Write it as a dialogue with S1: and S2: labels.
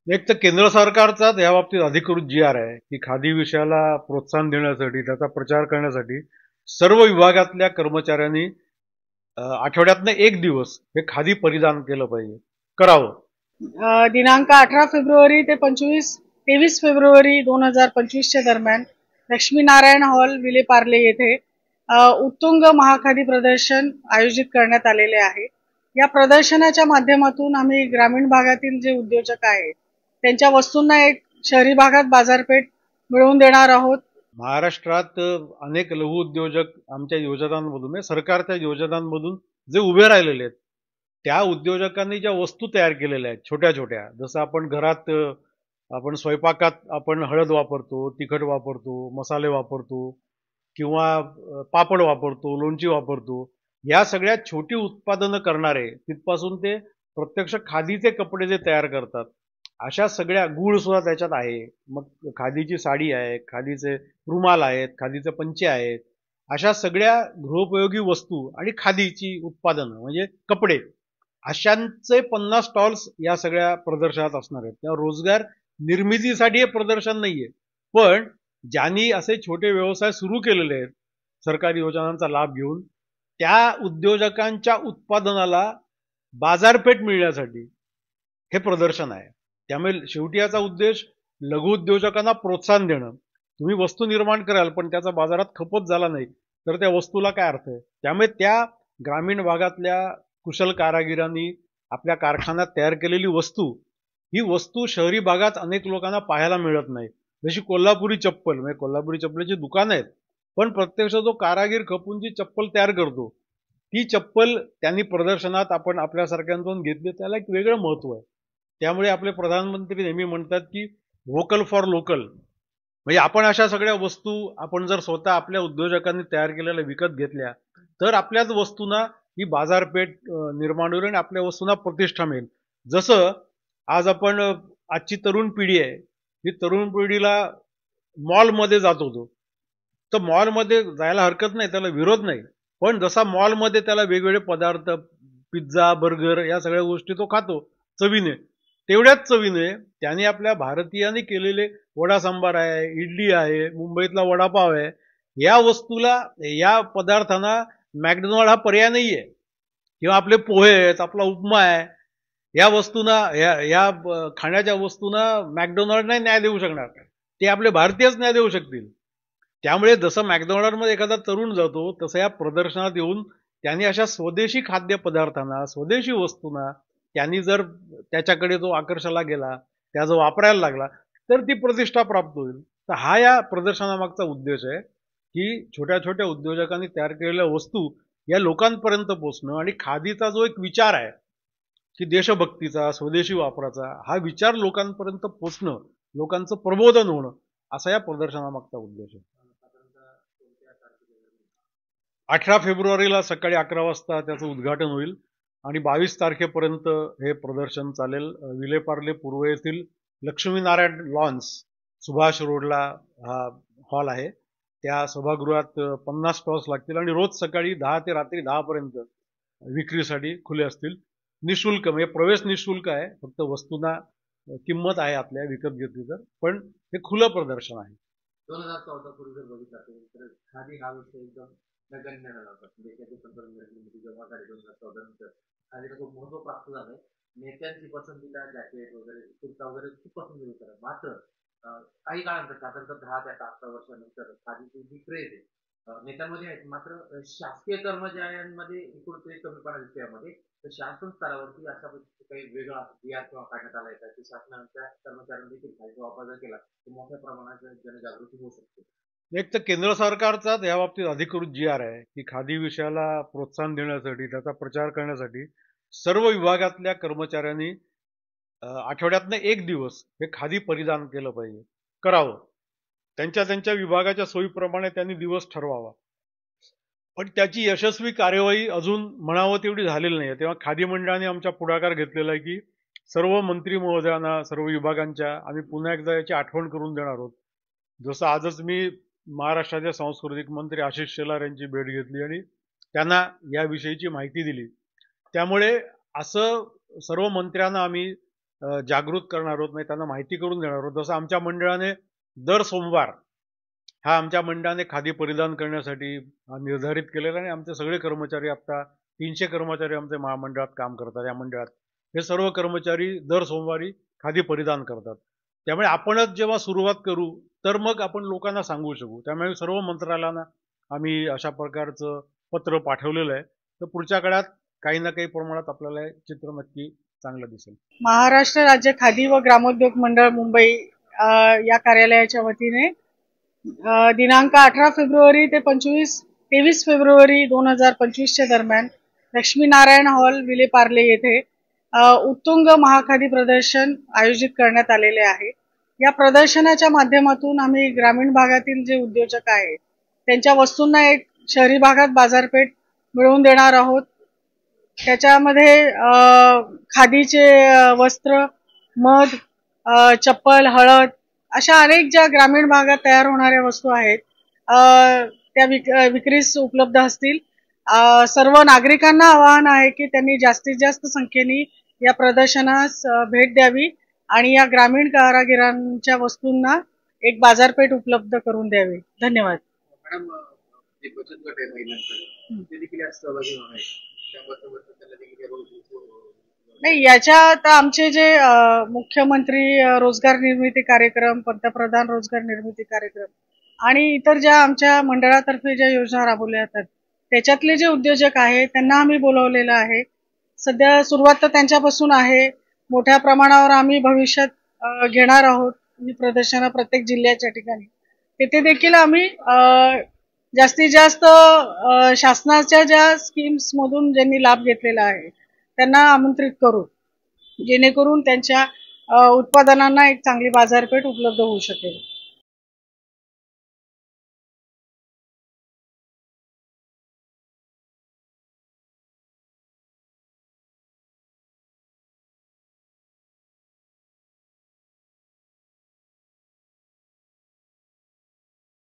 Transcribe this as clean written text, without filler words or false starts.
S1: एक तर केंद्र सरकारचाच या बाबतीत अधिकृत जी-आर आहे की खादी विषयाला प्रोत्साहन देण्यासाठी, त्याचा प्रचार करण्यासाठी सर्व विभागातल्या कर्मचाऱ्यांनी आठवड्यातनं एक दिवस हे खादी परिधान केलं पाहिजे, करावं.
S2: दिनांक 18 फेब्रुवारी ते 23 फेब्रुवारी 2025 दरम्यान लक्ष्मीनारायण हॉल विलेपार्ले येथे उत्तुंग महाखादी प्रदर्शन आयोजित करण्यात आलेले आहे। या प्रदर्शनाच्या माध्यमातून आम्ही ग्रामीण भागातील जे उद्योजक आहेत त्यांच्या वस्तूंना एक शहरी भागात बाजारपेठ मिळवून देणार आहोत।
S1: महाराष्ट्रात अनेक लघु उद्योजक आमच्या योजनांमधून, सरकारच्या योजनांमधून जे उभे राहिलेले आहेत, त्या उद्योजकांनी ज्या वस्तू तयार केलेल्या आहेत छोट्या छोट्या, जसं आपण घरात आपण स्वयंपाकात आपण हळद वापरतो, तिखट वापरतो, मसाले वापरतो किंवा पापड वापरतो, लोणची वापरतो, या सगळ्या छोटी उत्पादनं करणारे तिथपासून ते प्रत्यक्ष खादीचे कपडे जे तयार करतात, अशा सगळ्या, गूळ सुद्धा त्याच्यात आहे, मग खादीची साडी आहे, खादीचे रुमाल आहेत, खादीचे पंचे आहेत, अशा सगळ्या गृहोपयोगी वस्तू आणि खादीची उत्पादनं म्हणजे कपडे, अशांचे 50 स्टॉल्स या सगळ्या प्रदर्शनात असणार आहेत। त्या रोजगार निर्मितीसाठी हे प्रदर्शन नाहीये, पण ज्यांनी असे छोटे व्यवसाय सुरू केलेले आहेत सरकारी योजनांचा लाभ घेऊन, त्या उद्योजकांच्या उत्पादनाला बाजारपेठ मिळण्यासाठी हे प्रदर्शन आहे। त्यामुळे शेवटी याचा उद्देश लघु उद्योजकांना प्रोत्साहन देणं। तुम्ही वस्तू निर्माण कराल पण त्याचा बाजारात खपत झाला नाही तर त्या वस्तूला काय अर्थ आहे। त्यामुळे त्या ग्रामीण भागातल्या कुशल कारागिरांनी आपल्या कारखान्यात तयार केलेली वस्तू, ही वस्तू शहरी भागात अनेक लोकांना पाहायला मिळत नाही। जशी कोल्हापुरी चप्पल, म्हणजे कोल्हापुरी चप्पलची दुकान आहेत, पण प्रत्यक्ष जो कारागीर खपून जी चप्पल तयार करतो, ती चप्पल त्यांनी प्रदर्शनात आपण आपल्यासारख्यांकडून घेतली, त्याला एक वेगळं महत्व आहे। त्यामुळे आपले प्रधानमंत्री नेहमी म्हणतात की व्होकल फॉर लोकल, म्हणजे आपण अशा सगळ्या वस्तू आपण जर स्वतः आपल्या उद्योजकांनी तयार केलेल्या विकत घेतल्या तर आपल्याच वस्तूंना ही बाजारपेठ निर्माण होईल आणि आपल्या वस्तूंना प्रतिष्ठा मिळेल। जसं आज आपण आजची तरुण पिढी आहे, ही तरुण पिढीला मॉलमध्ये जात होतो, तर मॉलमध्ये जायला हरकत नाही, त्याला विरोध नाही, पण जसा मॉलमध्ये त्याला वेगवेगळे पदार्थ, पिझ्झा, बर्गर या सगळ्या गोष्टी तो खातो चवीने, तेवढ्याच चवीने त्याने आपल्या भारतीयांनी केलेले वडा सांबार आहे, इडली आहे, मुंबईतला वडापाव आहे, या वस्तूला, या पदार्थांना मॅकडोनाल्ड हा पर्याय नाहीये, किंवा आपले पोहे आहेत, आपला उपमा आहे, या वस्तूंना, या खाण्याच्या वस्तूंना मॅकडोनाल्ड नाही न्याय देऊ शकणार, ते आपले भारतीयच न्याय देऊ शकतील। त्यामुळे जसं मॅकडोनाल्डमध्ये एखादा तरुण जातो, तसं या प्रदर्शनात येऊन त्यांनी अशा स्वदेशी खाद्यपदार्थांना, स्वदेशी वस्तूंना त्यांनी जर त्याच्याकडे तो आकर्षाला गेला, त्या जो वापरायला लागला, तर ती प्रतिष्ठा प्राप्त होईल। तर हा या प्रदर्शनामागचा उद्देश आहे की छोट्या छोट्या उद्योजकांनी तयार केलेल्या वस्तू या लोकांपर्यंत पोहोचणं, आणि खादीचा जो एक विचार आहे की देशभक्तीचा, स्वदेशी वापराचा, हा विचार लोकांपर्यंत पोहोचणं, लोकांचं प्रबोधन होणं, असा या प्रदर्शनामागचा उद्देश आहे। 18 फेब्रुवारीला सकाळी 11 वाजता त्याचं उद्घाटन होईल आणि 22 तारखेपर्यंत हे प्रदर्शन चालेल। विलेपार्ले पूर्व येथील लक्ष्मीनारायण लॉन्स, सुभाष रोडला हा हॉल आहे, त्या सभागृहात 50 स्टॉल्स लागतील आणि रोज सकाळी 10 ते रात्री 10 पर्यंत विक्रीसाठी खुले असतील। निशुल्क, म्हणजे प्रवेश निशुल्क आहे, फक्त वस्तूंना किंमत आहे आपल्या विकत घेतली तर, पण हे खुलं प्रदर्शन आहे।
S3: 2014 पूर्वी जर बघितलं असेल तर खादी हा विषय एकदम नगण्य झाला होता। देशाचे पंतप्रधान जेव्हा झाले 2014 नंतर खादीला खूप महत्व प्राप्त झालंय। नेत्यांची पसंतीला जॅकेट वगैरे, कुर्ता वगैरे खूप पसंत करतात। मात्र काही काळानंतर साधारणतः 10 ते 11 वर्षानंतर खादीची जी क्रेज आहे नेत्यांमध्ये आहे, मात्र शासकीय कर्मचाऱ्यांमध्ये एकूण कमीपणा दिसतो यामध्ये। तर शासन स्तरावरती अशा काही वेगळा जी-आर किंवा काढण्यात आलाय का की शासनाच्या कर्मचाऱ्यांनी देखील खादीचा वापर जर केला तर मोठ्या प्रमाणात जनजागृती होऊ शकते।
S1: एक तर केंद्र सरकारचाच या बाबतीत अधिकृत जी-आर आहे की खादी विषयाला प्रोत्साहन देण्यासाठी, त्याचा प्रचार करण्यासाठी सर्व विभागातल्या कर्मचाऱ्यांनी आठवड्यातनं एक दिवस हे खादी परिधान केलं पाहिजे, करावं। त्यांच्या त्यांच्या विभागाच्या सोयीप्रमाणे त्यांनी दिवस ठरवावा, पण त्याची यशस्वी कार्यवाही अजून म्हणावं तेवढी झालेली नाही। तेव्हा खादी मंडळाने आमच्या पुढाकार घेतलेला आहे की सर्व मंत्री महोदयांना, सर्व विभागांच्या आम्ही पुन्हा एकदा याची आठवण करून देणार आहोत। जसं आजच मी महाराष्ट्राचे सांस्कृतिक मंत्री आशिष शेलार यांची भेट घेतली आणि त्यांना याविषयीची माहिती दिली। त्यामुळे असं सर्व मंत्र्यांना आम्ही जागृत करणार आहोत, म्हणजे त्यांना माहिती करून देणार आहोत. जसं आमच्या मंडळाने दर सोमवार हा आमच्या मंडळाने खादी परिधान करण्यासाठी निर्धारित केलेला, आणि आमचे सगळे कर्मचारी, आता 300 कर्मचारी आमच्या महामंडळात काम करतात. या मंडळात हे सर्व कर्मचारी दर सोमवारी खादी परिधान करतात. त्यामुळे आपणच जेव्हा सुरुवात करू तर मग आपण लोकांना सांगू शकू. त्यामुळे सर्व मंत्रालयांना आम्ही अशा प्रकारचं पत्र पाठवलेलं आहे. तर पुढच्या काळात काही ना काही प्रमाणात आपल्याला चित्र नक्की चांगलं दिसेल.
S2: महाराष्ट्र राज्य खादी व ग्रामोद्योग मंडळ मुंबई या कार्यालयाच्या वतीने दिनांक 18 फेब्रुवारी ते 23 फेब्रुवारी 2025 दरम्यान लक्ष्मीनारायण हॉल विलेपार्ले येथे उत्तुंग महाखादी प्रदर्शन आयोजित करण्यात आलेले आहे. या प्रदर्शनाच्या माध्यमातून आम्ही ग्रामीण भागातील जे उद्योजक आहेत त्यांच्या वस्तूंना एक शहरी भागात बाजारपेठ मिळवून देणार आहोत. त्याच्यामध्ये खादीचे वस्त्र, मध, चप्पल, हळद अशा अनेक ज्या ग्रामीण भागात तयार होणाऱ्या वस्तू आहेत त्या विक्रीस उपलब्ध असतील. सर्व नागरिकांना आवाहन आहे की त्यांनी जास्तीत जास्त संख्येने या प्रदर्शनास भेट द्यावी आणि या ग्रामीण कारागिरांच्या वस्तूंना एक बाजारपेठ उपलब्ध करून द्यावी. धन्यवाद.
S3: मॅडम, जे बचत गट आहे महिलांचा ते देखील यात सहभागी होणार आहे.
S2: नाही, याच्यात आमचे जे मुख्यमंत्री रोजगार निर्मिती कार्यक्रम, पंतप्रधान रोजगार निर्मिती कार्यक्रम आणि इतर ज्या आमच्या मंडळातर्फे ज्या योजना राबवल्या जातात त्याच्यातले जे उद्योजक आहेत त्यांना आम्ही बोलवलेलं आहे. सध्या सुरुवात तर त्यांच्यापासून आहे. मोठ्या प्रमाणावर आम्ही भविष्यात घेणार आहोत ही प्रदर्शनं प्रत्येक जिल्ह्याच्या ठिकाणी. तिथे देखील आम्ही जास्तीत जास्त शासनाच्या ज्या स्कीम्स मधून ज्यांनी लाभ घेतलेला आहे त्यांना आमंत्रित करू, जेणेकरून त्यांच्या उत्पादनांना एक चांगली बाजारपेठ उपलब्ध होऊ शकेल.